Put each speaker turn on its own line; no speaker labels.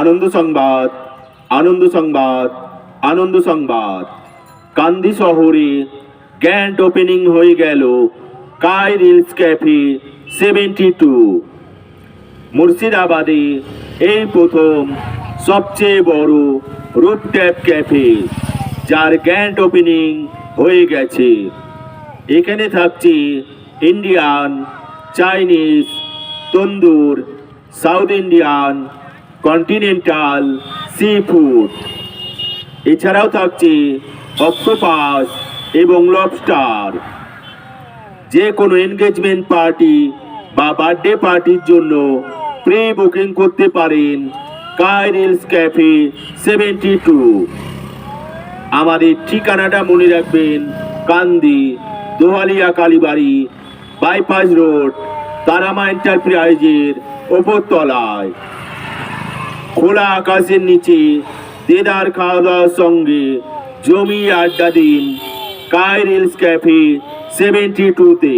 আনন্দ সংবাদ, আনন্দ সংবাদ, আনন্দ সংবাদ। কান্দি শহরে গ্র্যান্ড ওপেনিং হয়ে গেল কাই রিলস ক্যাফে 72। মুর্শিদাবাদে এই প্রথম সবচেয়ে বড় রুফটপ ক্যাফে, যার গ্র্যান্ড ওপেনিং হয়ে গেছে। এখানে থাকছে Indian, Chinese, tandoor, south Indian, continental, sea food. এছাড়াও থাকছে অক্টোপাস এবং লবস্টার। যে কোনো এনগেজমেন্ট পার্টি বা বার্থডে পার্টির জন্য প্রি বুকিং করতে পারেন কাই রিলস ক্যাফে 72। আমাদের ঠিকানাটা মনে রাখবেন, কান্দি দোহালিয়া কালীবাড়ি বাইপাস রোড, তারামা এন্টারপ্রাইজের ওপর তলায়। খোলা আকাশের নিচে দেদার খাওয়া দাওয়ার সঙ্গে জমিয়ে আড্ডা দিন কাই রিলস ক্যাফে 72-তে।